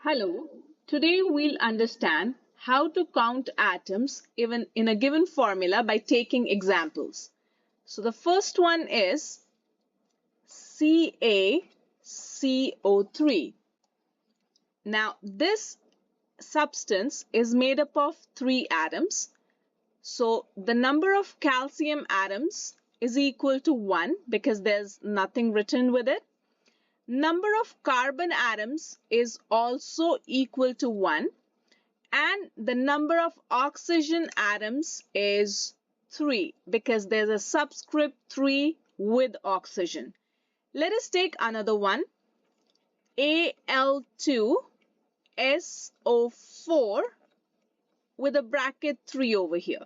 Hello, today we'll understand how to count atoms even in a given formula by taking examples. So the first one is CaCO3. Now this substance is made up of 3 atoms. So the number of calcium atoms is equal to 1 because there's nothing written with it. Number of carbon atoms is also equal to 1 and the number of oxygen atoms is 3 because there's a subscript 3 with oxygen. Let us take another one, Al2SO4 with a bracket 3 over here.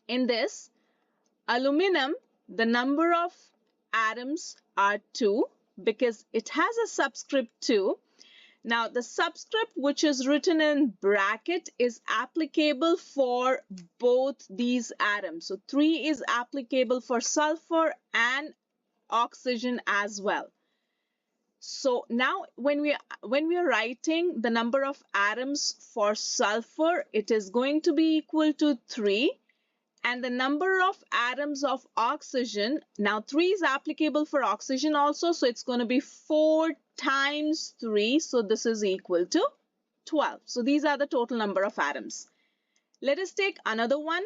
In this, aluminum, the number of atoms are 2 because it has a subscript 2. Now, the subscript which is written in bracket is applicable for both these atoms. So, 3 is applicable for sulfur and oxygen as well. So, now when we are writing the number of atoms for sulfur, it is going to be equal to 3. And the number of atoms of oxygen, now 3 is applicable for oxygen also, so it's going to be 4 times 3, so this is equal to 12. So these are the total number of atoms. Let us take another one,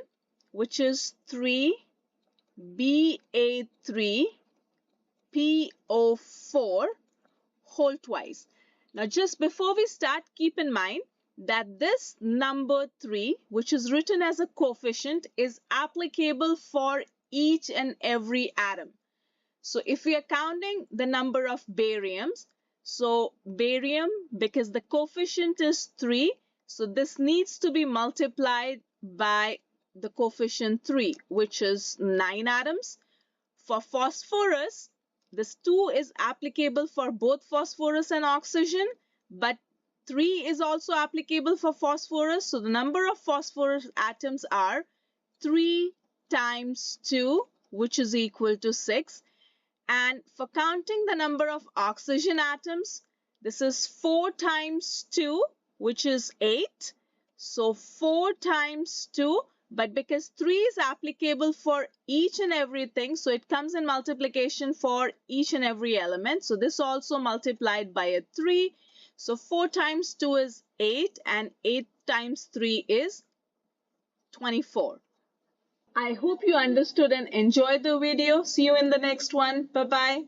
which is 3Ba3PO4 whole twice. Now just before we start, keep in mind that this number 3, which is written as a coefficient, is applicable for each and every atom. So if we are counting the number of bariums, so barium, because the coefficient is 3, so this needs to be multiplied by the coefficient 3, which is 9 atoms. For phosphorus, this 2 is applicable for both phosphorus and oxygen, but 3 is also applicable for phosphorus. So the number of phosphorus atoms are 3 times 2, which is equal to 6. And for counting the number of oxygen atoms, this is 4 times 2, which is 8. So 4 times 2, but because 3 is applicable for each and everything, so it comes in multiplication for each and every element. So this also multiplied by a 3. So 4 times 2 is 8 and 8 times 3 is 24. I hope you understood and enjoyed the video. See you in the next one. Bye-bye.